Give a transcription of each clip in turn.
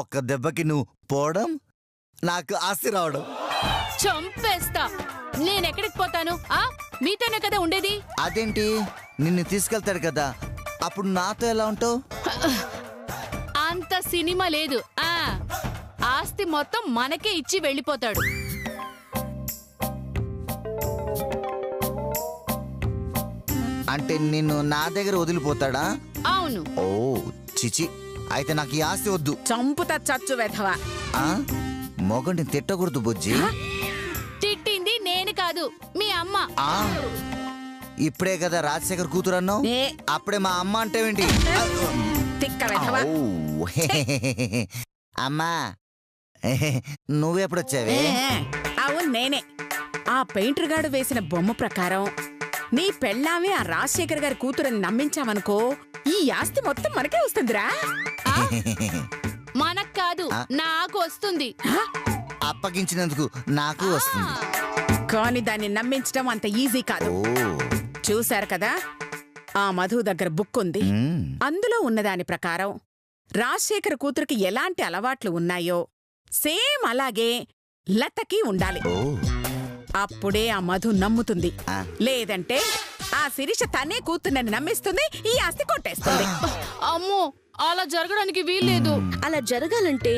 ఒక్క దెబ్బకి నువ్వు పోవడం, నాకు ఆస్తి రావడం. చంపేస్తా. నేనెక్కడికి పోతాను? మీతోనే కదా ఉండేది. అదేంటి, నిన్ను తీసుకెళ్తాడు కదా, అప్పుడు నాతో ఎలా ఉంటావు? అంత సినిమా లేదు. ఆస్తి మొత్తం మనకే ఇచ్చి వెళ్ళిపోతాడు. అంటే నిన్ను నా దగ్గర వదిలిపోతాడా? అవును. ఓ చిచి, అయితే నాకు ఈ ఆస్తి వద్దు. చంపుతా చచ్చు వెధవా. మొగండి తిట్టకూడదు బుజ్జి. తిట్టింది నేను కాదు, మీ అమ్మ. ఇప్పుడే కదా రాజశేఖర్ కూతురు అన్నావు, అప్పుడే మా అమ్మ అంటేవేంటి? అమ్మా నువ్వెప్పుడొచ్చావే? అవును నేనే. ఆ పెయింటర్ గాడు వేసిన బొమ్మ ప్రకారం నీ పెళ్ళామే ఆ రాజశేఖర్ గారి కూతురని నమ్మించామనుకో, ఈ ఆస్తి మొత్తం మనకే వస్తుందిరా. మనకు కాదు, నాకు వస్తుంది. అప్పగించినందుకు నాకు వస్తుంది, కానీ దాన్ని నమ్మించడం అంత ఈజీ కాదు. చూశారు కదా, ఆ మధు దగ్గర బుక్ ఉంది. అందులో ఉన్నదాని ప్రకారం రాజశేఖర్ కూతురికి ఎలాంటి అలవాట్లు ఉన్నాయో సేమ్ అలాగే లతకి ఉండాలి. అప్పుడే ఆ మధు నమ్ముతుంది. లేదంటే ఆ శిరీష తనే కూతుర్నని నమ్మిస్తుంది, ఈ ఆస్తి కొట్టేస్తుంది. అమ్మో, అలా జరగడానికి వీల్లేదు. అలా జరగాలంటే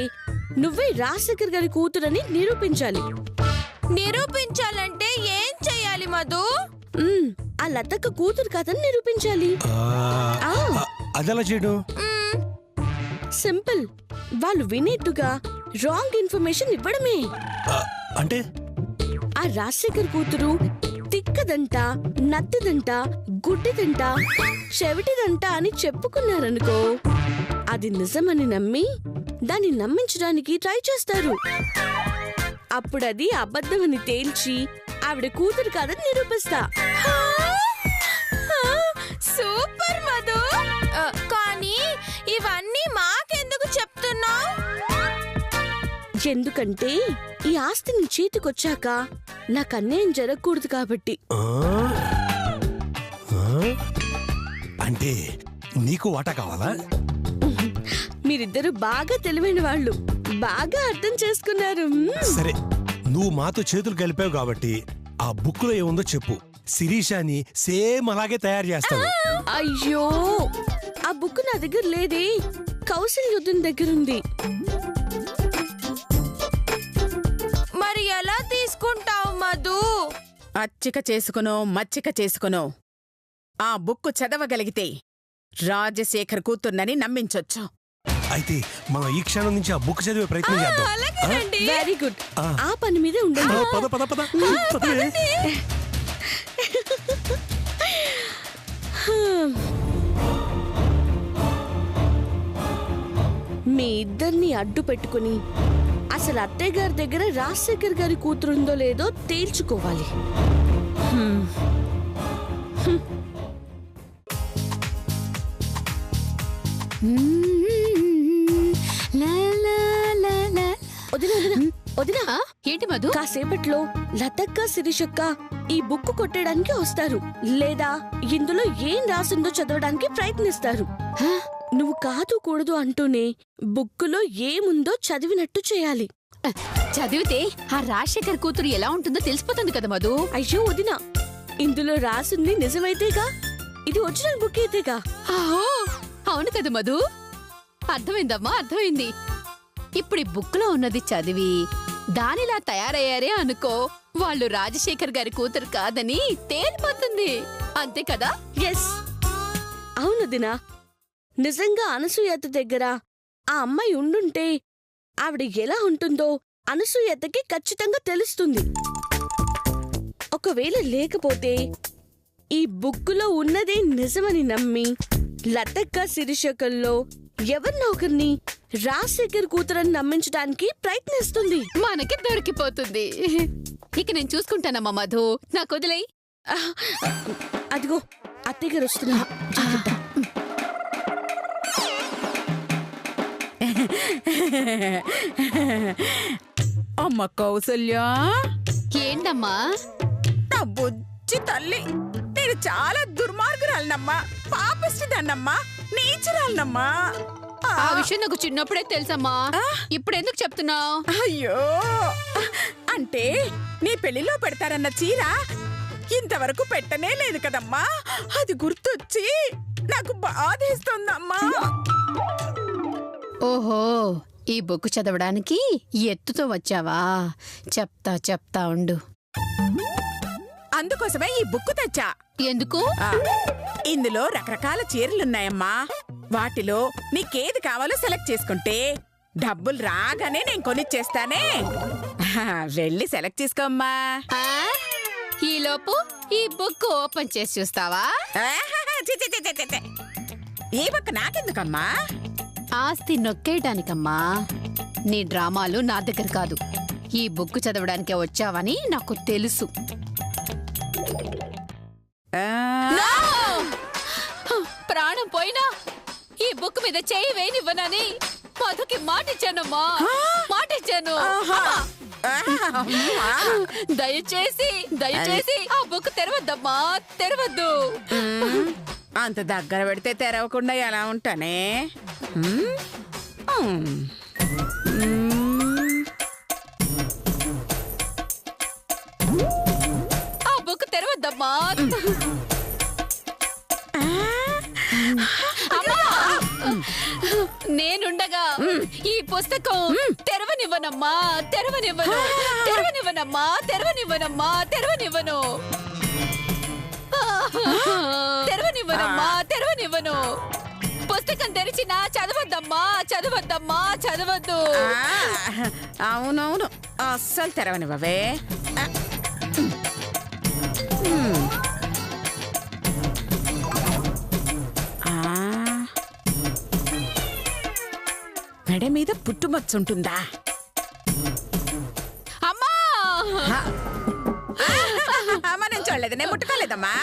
నువ్వే రాజశేఖర్ గారి కూతురని నిరూపించాలి. నిరూపించాలంటే ఏం చెయ్యాలి మధు? ఆ లతక్క కూతురు కాదని నిరూపించాలి. అదెలా చేయడం? సింపుల్. వాళ్ళు వినేట్టుగా రాంగ్ ఇన్ఫర్మేషన్ ఇవ్వడమే. అంటే ఆ రాజశేఖర్ కూతురు తిక్కదంట, నత్తిదంట, గుడ్డిదంట, చెవిటిదంట అని చెప్పుకున్నారనుకో, అది నిజమని నమ్మి దాన్ని నమ్మించడానికి ట్రై చేస్తారు. అప్పుడది అబద్ధమని తేల్చి ఆవిడ కూతురు కాదని నిరూపిస్తా. సూపర్ మధు. కానీ ఇవన్నీ మాకెందుకు చెప్తున్నావు? ఎందుకంటే ఈ ఆస్తి నీ చేతికొచ్చాక నాకు అన్యాయం జరగకూడదు కాబట్టి. అంటే నీకు వాటా కావాలా? మీరిద్దరు బాగా తెలివైన వాళ్ళు, బాగా అర్థం చేసుకున్నారు. సరే, నువ్వు మాతో చేతులు కలిపావు కాబట్టి ఆ బుక్ లో ఏముందో చెప్పు. శిరీషాని సేమ్ అలాగే తయారు చేస్తాను. అయ్యో, ఆ బుక్ నా దగ్గర లేదే, కౌశల్యుద్ధం దగ్గరుంది. మరి ఎలా తీసుకుంటావు మధు? అచ్చిక చేసుకునో మచ్చిక చేసుకునో ఆ బుక్కు చదవగలిగితే రాజశేఖర్ కూతుర్నని నమ్మించొచ్చు. అయితే మనం ఈ క్షణం నుంచి ఆ బుక్ చదివే ప్రయత్నం చేద్దాం. Very good. ఆ పని మీద ఉండండి. పద పద పద. మీ ఇద్దరిని అడ్డు పెట్టుకుని అసలు అత్తయ్య గారి దగ్గర రాజశేఖర్ గారి కూతురుందో లేదో తేల్చుకోవాలి. వదినా, ఏంటి మధు? కాసేపట్లో లతక్క, శిరీషక్క ఈ బుక్ కొట్టడానికి వస్తారు, లేదా ఇందులో ఏం రాసిందో చదవడానికి ప్రయత్నిస్తారు. నువ్వు కాదు కూడదు అంటూనే బుక్కులో ఏముందో చదివినట్టు చేయాలి. చదివితే ఆ రాజశేఖర్ కూతురు ఎలా ఉంటుందో తెలిసిపోతుంది కదా మధు. అయ్యో వదినా, ఇందులో రాసింది నిజమైతేగా, ఇది ఒరిజినల్ బుక్ అయితేగా. అవును కదా మధు, అర్థమైందమ్మా, అర్థమైంది. ఇప్పుడు ఈ బుక్ లో ఉన్నది చదివి దానిలా తయారయ్యారే అనుకో, వాళ్ళు రాజశేఖర్ గారి కూతురు కాదని తేలిపోతుంది. అంతే కదా? ఎస్, అవును దినా. నిజంగా అనసూయత దగ్గర ఆ అమ్మాయి ఉండుంటే ఆవిడ ఎలా ఉంటుందో అనసూయతకి ఖచ్చితంగా తెలుస్తుంది. ఒకవేళ లేకపోతే ఈ బుక్కులో ఉన్నదే నిజమని నమ్మి లతక్క, శిరీషకల్లో ఎవరినో ఒకరిని రాజశేఖర్ కూతురని నమ్మించడానికి ప్రయత్నిస్తుంది. మనకి దొరికిపోతుంది. ఇక నేను చూసుకుంటానమ్మా మధు, నాకు వదిలేయ్. అదిగో అత్తయ్య గారు వస్తున్నా. అమ్మ కౌసల్యా. ఏంటమ్మా? నా బుజ్జి తల్లి, నేను చాలా దుర్మార్గురాలనమ్మా, పాపిష్టిదాన్నమ్మా, నీచురాలనమ్మా. ఆ విషయం నాకు చిన్నప్పుడే తెలుసమ్మా. ఇప్పుడు ఎందుకు చెప్తున్నావు? అయ్యో, అంటే నీ పెళ్లిలో పెడతారన్న చీర ఇంతవరకు పెట్టనే లేదు కదమ్మా. అది గుర్తొచ్చి నాకు బాధేస్తోందమ్మా. ఓహో, ఈ బుక్ చదవడానికి ఎత్తుతో వచ్చావా? చెప్తా ఉండు. అందుకోసమే ఈ బుక్ తెచ్చా. ఎందుకు? ఇందులో రకరకాల చీరలున్నాయమ్మా. వాటిలో నీకేది కావాలో సెలెక్ట్ చేసుకుంటే డబ్బులు రాగానే నేను కొనిచ్చేస్తానే. వెళ్ళి సెలెక్ట్ చేసుకోమ్మా. ఈలోపు ఈ బుక్ ఓపెన్ చేసి చూస్తావా? ఈ బుక్ నాకెందుకమ్మా? ఆస్తి నొక్కేయటానికమ్మా. నీ డ్రామాలు నా దగ్గర కాదు. ఈ బుక్ చదవడానికే వచ్చావని నాకు తెలుసు. ప్రాణం పోయినా ఈ బుక్ మీద చేయి వేయనివ్వనని మధుకి మాటిచ్చానమ్మా. మాటిచ్చాను. దయచేసి ఆ బుక్ తెరవద్దమ్మా, తెరవద్దు. అంత దగ్గర పెడితే తెరవకుండా ఎలా ఉంటానే? ఆ బుక్ తెరవద్దమ్మా. నేనుండగా ఈ పుస్తకం తెరవనివ్వనమ్మా, తెరవనివ్వను. పుస్తకం తెరిచినా చదవద్దు. అవునవును, అస్సలు తెరవనివ్వవే. మెడ మీద పుట్టుమచ్చుంటుందా? అమ్మా, నేను చూడలేదు, నేను ముట్టుకోలేదమ్మా.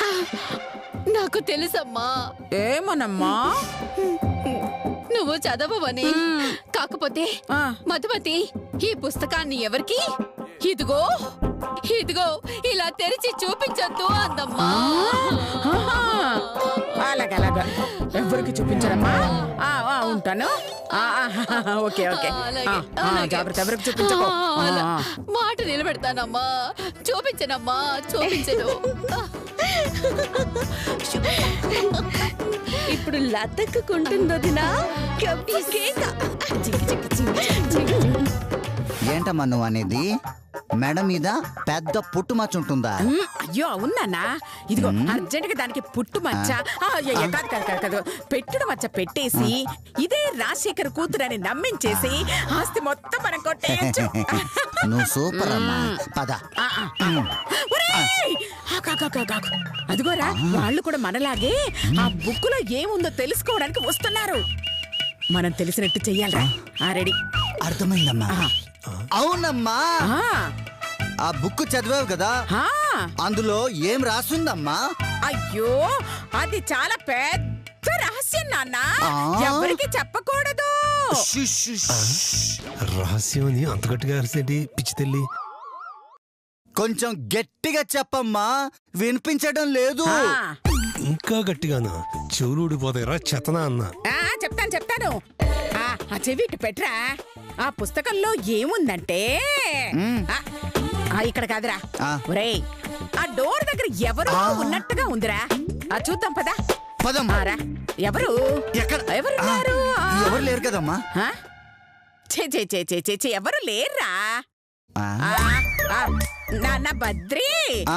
నాకు తెలుసమ్మా. ఏమోనమ్మా? నువ్వు చదవవని. కాకపోతే మధుమతి ఈ పుస్తకాన్ని ఎవరికి? ఇదిగో ఇలా తెరిచి చూపించొద్దు అందమ్మా. అలాగలాగా ఎవరికి చూపించడమ్మా? ఉంటాను. ఓకే జాగ్రత్త, ఎవరికి చూపించకు. మాట నిలబెడతానమ్మా. చూపించను. ఇప్పుడు లతక్కుంటుందొదినా. ఏంటమ్మా నువ్వు అనేది? మెడ మీద పెద్ద పుట్టుమచ్చ ఉంటుందా? అయ్యో అవునా? ఇదిగో అర్జెంట్ గా దానికి పుట్టుమచ్చ కాదు పెట్టుడు మచ్చ పెట్టేసి ఇదే రాజశేఖర్ కూతురని నమ్మించేసి ఆస్తి మొత్తం మనం కొట్టేయచ్చు. నువ్వు సూపర్ అమ్మా. పద. అదిగోరా, వాళ్ళు కూడా మనలాగే ఆ బుక్ లో ఏముందో తెలుసుకోవడానికి వస్తున్నారు. మనం తెలిసినట్టు చెయ్యాలరా. రెడీ? అర్థమైందమ్మా. అవునమ్మా, ఆ బుక్ చదివావు కదా, అందులో ఏం రాసుందమ్మా? అయ్యో, అది చాలా పెద్ద రహస్యం నాన్న, ఎవరికి చెప్పకూడదు. రహస్యం అని అంత గట్టిగా అరిసేంటి పిచ్చి తెల్లి? కొంచెం గట్టిగా చెప్పమ్మా, వినిపించడం లేదు. ఇంకా గట్టిగానా? చెవులు ఊడిపోతాయిరా చెత్తనా అన్న. చెప్తాను. ఆ చెవి ఇటు పెట్టరా. ఆ పుస్తకంలో ఏముందంటే ఇక్కడ కాదురా. ఒరేయ్, ఆ డోర్ దగ్గర ఎవరు ఉన్నట్టుగా ఉందిరా. చూద్దాం పదా. పదమ్మారా. ఎవరు లేరు కదమ్మా. ఎవరు లేర్రా. నాన్న బద్రి, ఆ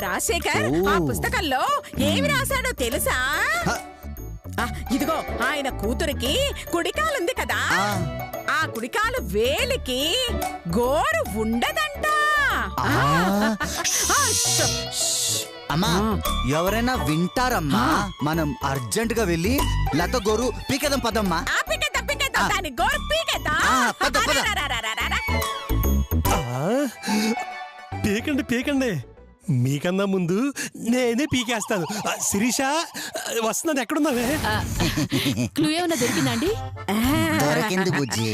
రాజశేఖర్ ఆ పుస్తకంలో ఏమి రాశాడో తెలుసా? ఇదిగో, ఆయన కూతురికి కుడికాలుంది కదా, ఆ కుడికాలు వేలికి గోరు ఉండదంట. అమ్మా, ఎవరైనా వింటారమ్మా. మనం అర్జెంట్ గా వెళ్ళి లత గోరు పీకేదాం. పదమ్మా. దాని గోరు పీకేద్దాం. పీకండి. మీకన్నా ముందు నేనే పీకేస్తాను. శిరీష వస్తున్నాను, ఎక్కడున్నావే? క్లూ ఏమన్నా దొరికిందండి? దొరికింది బుజ్జి.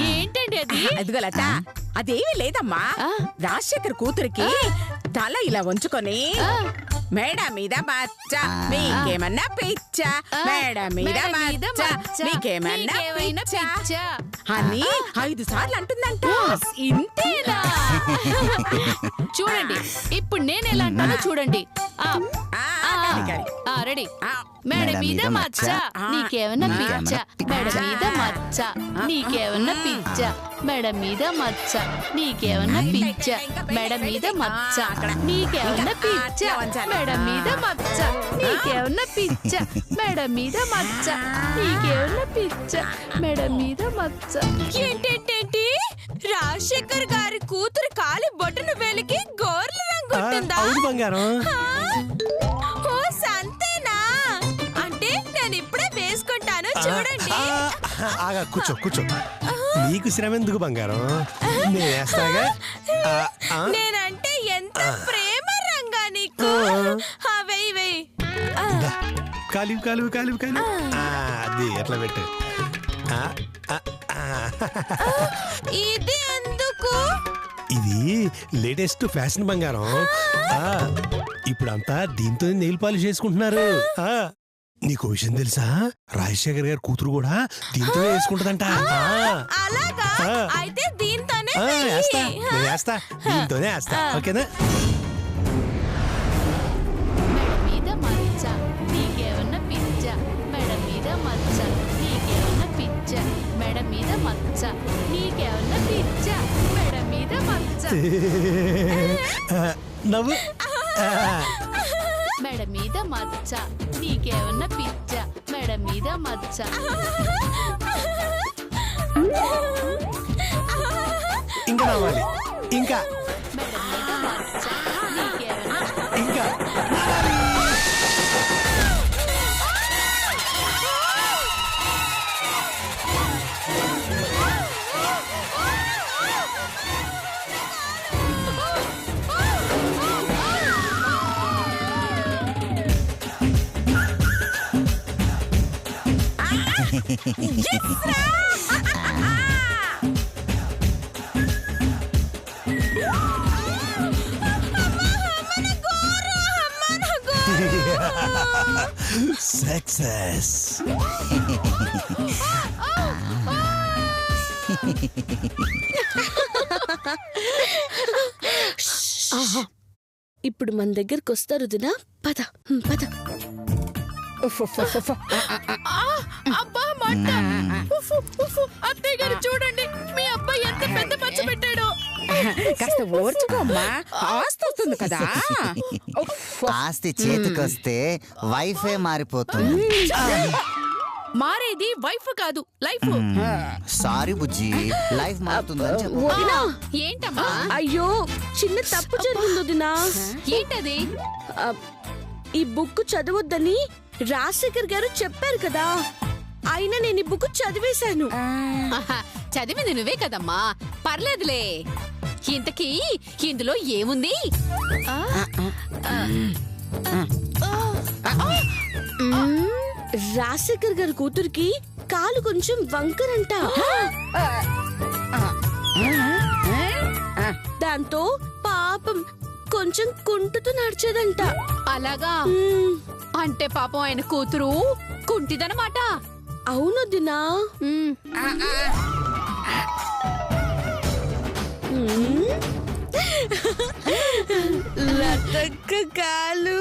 ఏంటండి అది? అదిగో లత, అదేమీ లేదమ్మా. రాజశేఖర్ కూతురికి తల ఇలా వంచుకొని మేడ మీద మచ్చ మీకేమన్నా పిచ్చ మేడ మీద మచ్చ మీకేమన్నా పిచ్చ అని 5 సార్లు అంటుందంట. ఇంతేనా? చూడండి ఇప్పుడు నేను ఎలా అంటానో చూడండి. రెడీ. మేడ మీద మచ్చ నీకేమన్నా పిచ్చ మేడ మీద మచ్చ నీకేమన్నా పిచ్చ మేడ మీద మచ్చ నీకేమన్నా పిచ్చ మేడ మీద మచ్చ నీకేమన్నా పిచ్చ మేడ మీద మచ్చ నీకేమన్నా పిచ్చ మేడ మీద మచ్చ నీకేమన్నా పిచ్చ మేడ మీద మచ్చ. ఏంటేంటేంటి రాజశేఖర్ గారి కూతురు కాలి బొట్టును వెలికి గోర్ల రంగు ఉంటుందా? అవును బంగారం. ఓ సంతేనా? అంటే నేను ఇప్పుడే వేసుకుంటాను చూడండి. ఆగా కూర్చో కూర్చో. నీకు శ్రమ ఎందుకు బంగారం, నేను వేస్తాగా. నేనంటే ఎంత ప్రేమ రంగా నీకు. వెయ్యి వెయ్యి. కాలివి కాలివి కాలివి కాలివి. అది ఎట్లా పెట్టు. ఇది ఎందుకు? ఇది లేటెస్ట్ ఫ్యాషన్ బంగారం. ఇప్పుడంతా దీంతో నెయిల్ పాలిష్ చేసుకుంటున్నారు. నీకు విషయం తెలుసా, రాజశేఖర్ గారి కూతురు కూడా దీంతో వేసుకుంటదంట. అలాగా? అయితే దీంతోనే వేస్తా, నేను వేస్తా, దీంతోనే వేస్తా. ఓకేనా? మీద మచ్చ నీకేమన్నా పిచ్చ మెడ మీద మచ్చ నీకేమన్నా పిచ్చ మెడ మీద మచ్చ నీకేమన్నా పిచ్చ మెడ మీద మచ్చ. నవ్వు. మెడ మీద మచ్చ నీకేమన్నా పిచ్చ మెడ మీద మచ్చ. ఇంకా నవ్వాలి. ఇంకా మెడ మీద మచ్చ నీకేమన్నా ఇంకా. సక్సెస్. ఇప్పుడు మన దగ్గరకు వస్తారు దినా. పద పద. అత్తయ్య గారు చూడండి, మీ అబ్బాయి ఎంత పెద్ద మచ్చ పెట్టాడో. కాస్త ఓర్చుకోమ్మా, ఆస్తి వస్తుంది కదా. ఆస్తి చేతికొస్తే వైఫే మారిపోతుంది. మారేది వైఫ్ కాదు లైఫ్. సారీ బుజ్జి, లైఫ్ మారుతుందని చెప్పు. వదినా, ఏంటమ్మా? అయ్యో చిన్న తప్పు జరిగింది వదినా. ఏంటది? ఈ బుక్ చదవద్దని రాజశేఖర్ గారు చెప్పారు కదా, అయినా నేను ఈ బుక్ చదివేశాను. చదివింది నువ్వే కదమ్మా, పర్లేదులే. ఇంతకీ ఇందులో ఏముంది? రాజశేఖర్ గారి కూతురికి కాలు కొంచెం వంకరంట. దాంతో పాపం కొంచెం కుంటుతూ నడిచేదంట. అలాగా? అంటే పాపం ఆయన కూతురు కుంటిదనమాట. అవును దినా. లతక్క కాలు.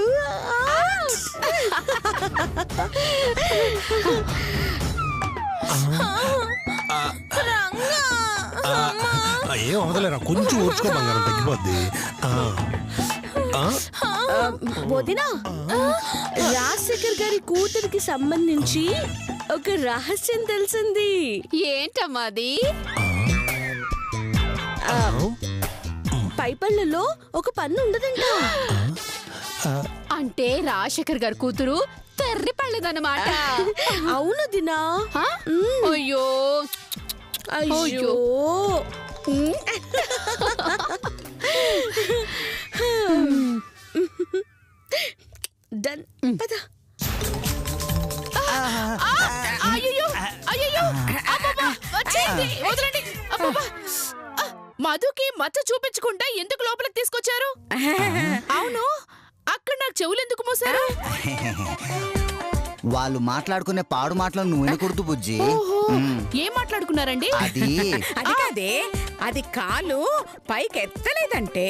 ఏం అవదలేరా, కొంచెం ఓర్చుకో బంగారం, తగ్గిపోద్ది. వదినా, రాజశేఖర్ గారి కూతురికి సంబంధించి ఒక రహస్యం తెలిసింది. ఏంటమ్మా అది? పైపళ్ళలో ఒక పన్ను ఉండదంట. అంటే రాజశేఖర్ గారి కూతురు తెర్రి పళ్ళదన్నమాట. అవును దినా. అయ్యో అయ్యో. డన్. పద. అయ్యో అయ్యో వదలండి. మధుకి మచ్చ చూపించకుండా ఎందుకు లోపలికి తీసుకొచ్చారు? అవును, అక్కడ నాకు చెవులు ఎందుకు మోసారు? వాళ్ళు మాట్లాడుకునే పాడు మాటలను నువ్వు వినకూడదు బుజ్జి. ఏం మాట్లాడుకున్నారండి? అది అది కాదే, అది కాలు పైకి ఎత్తలేదంటే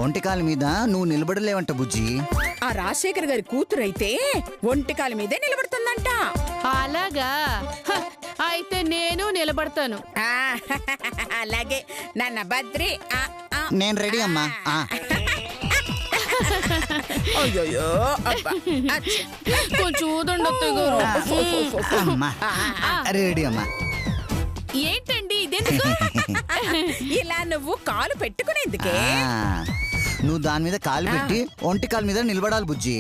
ఒంటికాల మీద నువ్వు నిలబడలేవంట బుజ్జి. ఆ రాజశేఖర్ గారి కూతురైతే ఒంటికాల మీదే నిలబడుతుందంట. అలాగా? అయితే నేను నిలబడతాను. అలాగే నన్న బద్రి. నేను రెడీ అమ్మా. అయ్యో కొంచెం రెడీ అమ్మా. ఏంటండి ఇదెందుకు? ఇలా నువ్వు కాలు పెట్టుకునేందుకే. నువ్వు దాని మీద కాలు పెట్టి ఒంటికాల మీద నిలబడాలి బుజ్జి,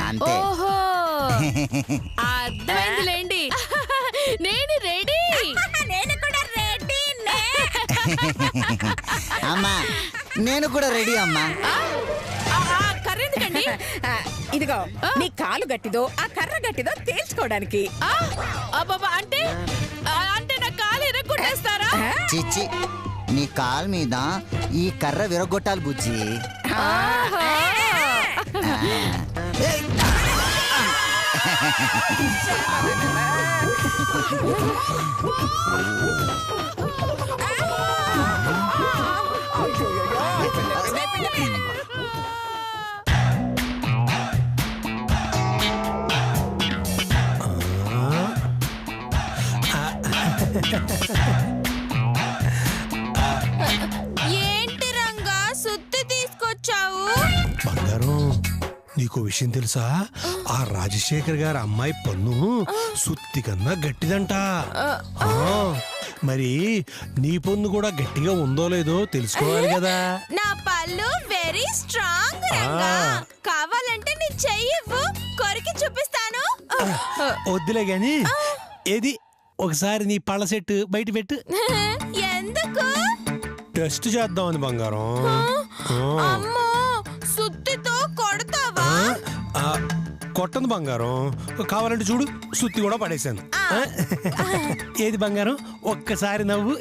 అంతే. అర్థమైందిలేండి. నేను రెడీ. నేను కూడా రెడీ. అమ్మా నేను కూడా రెడీ అమ్మా. కర్రెందుకండి? ఇదిగో నీ కాలు గట్టిదో ఆ కర్ర గట్టిదో తేల్చుకోవడానికి. అంటే అంటే నా కాలు ఎరగొట్టేస్తారా? చిచ్చి, నీ కాలు మీద ఈ కర్ర విరగొట్టాలి బుజ్జి. ఏంటి రంగా సుత్తి తీసుకొచ్చావు? బంగారం, నీకు విషయం తెలుసా? ఆ రాజశేఖర్ గారి అమ్మాయి పన్ను సుత్తి కన్నా గట్టిదంట. మరి నీ పన్ను కూడా గట్టిగా ఉందో లేదో తెలుసుకోవాలి కదా. నా పళ్ళు వెరీ స్ట్రాంగ్ రంగా. కావాలంటే నీ చెయ్యి కొరికి చూపిస్తాను. వద్దులే గాని, ఏది ఒకసారి నీ పళ్ళ సెట్ బయట పెట్టు. ఎందుకు? టెస్ట్ చేద్దామని బంగారం. అమ్మో, సుత్తితో కొడతావా? కొట్టను బంగారం, కావాలంటే చూడు, సుత్తి కూడా పడేశాను. ఏది బంగారం, ఒక్కసారి నవ్వు.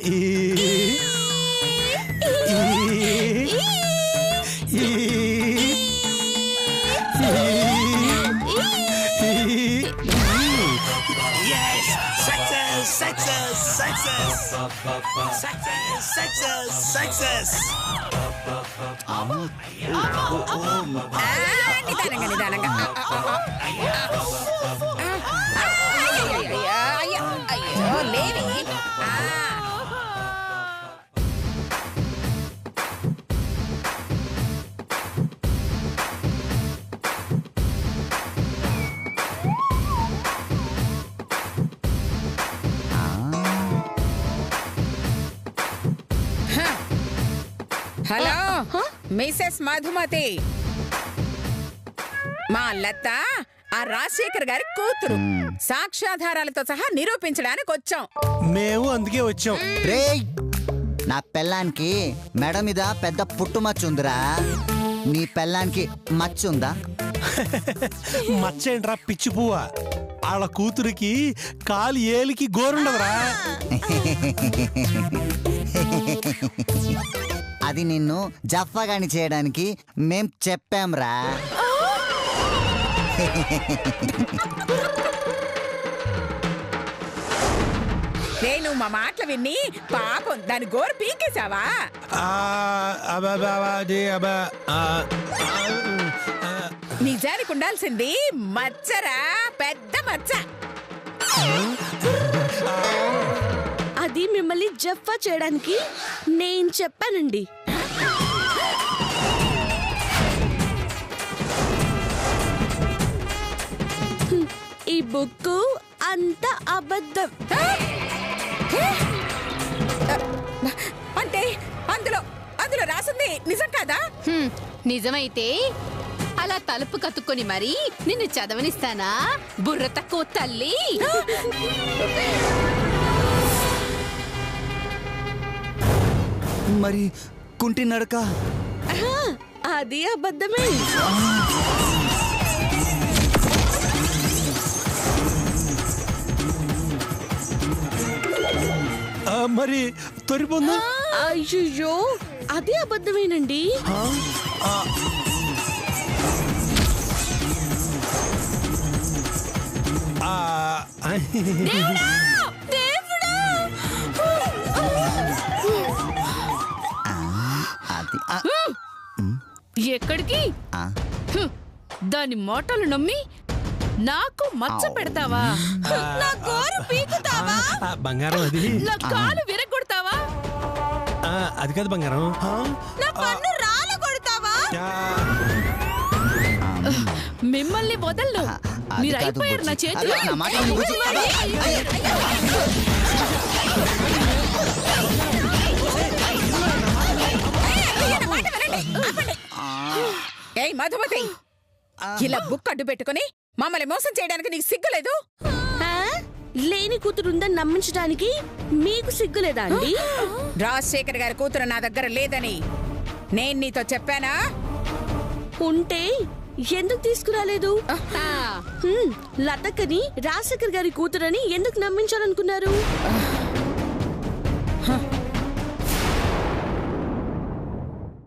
నిదానంగా నిదానంగా. అయ్యో లేవి. హలో మిసెస్ మధుమతి, మా లత ఆ రాజశేఖర్ గారి కూతురు. సాక్ష్యాధారాలతో సహా నిరూపించడానికి వచ్చాం. మేము అందుకే వచ్చాం. రేయ్, నా పెళ్ళానికి మెడ మీద పెద్ద పుట్టుమచ్చ ఉందిరా. నీ పెళ్ళానికి మచ్చ ఉందా? మచ్చేంట్రా పిచ్చి పువ్వ, వాళ్ళ కూతురికి కాలు ఏలికి గోరుండదురా. అది నిన్ను జఫ్ఫాగాని చేయడానికి మేం చెప్పాంరా. నేను మా మాటలు విన్ని పాపం దాని గోరు పీకేశావా? నిజానికి ఉండాల్సింది మచ్చరా, పెద్ద మచ్చ. అది మిమ్మల్ని జఫ్ఫా చేయడానికి నేను చెప్పానండి. ఈ బుక్ అంత అబద్ధం. అంటే అందులో అందులో రాసింది నిజం కాదా? నిజమైతే అలా తలుపు కత్తుకొని మరి నిన్ను చదవనిస్తానా బుర్ర తక్కువ తల్లి? మరి కుంటి నడక అది అబద్ధమే. మరి తొరిపొందు. అయ్యో, అది అబద్ధమేనండి. దేవుడా! దేవుడా! అది ఎక్కడికి హ్మ్. దాని మాటలు నమ్మి నాకు మచ్చ పెడతావా? నా గోరు పీకుతావా? బంగారం అది నా కాలు విరగొడతావా? అది కాదు బంగారం. నా పన్ను రాళ్ళు కొడతావా? మిమ్మల్ని వదలను. అది మీరు కాదు అయిపోయారు నా బుజ్జి. చేతిలో. నా మాట విను బుజ్జి. ఏయ్ మధుమతి, ఇలా బుక్ అడ్డు పెట్టుకుని మమ్మల్ని మోసం చేయడానికి నీకు సిగ్గులేదు? లేని కూతురుందని నమ్మించడానికి మీకు సిగ్గులేదా అండి? రాజశేఖర్ గారి కూతురు నా దగ్గర లేదని నేను నీతో చెప్పానా? ఉంటే ఎందుకు తీసుకురాలేదు? లతక్కని రాజశేఖర్ గారి కూతురని ఎందుకు నమ్మించాలనుకున్నారు?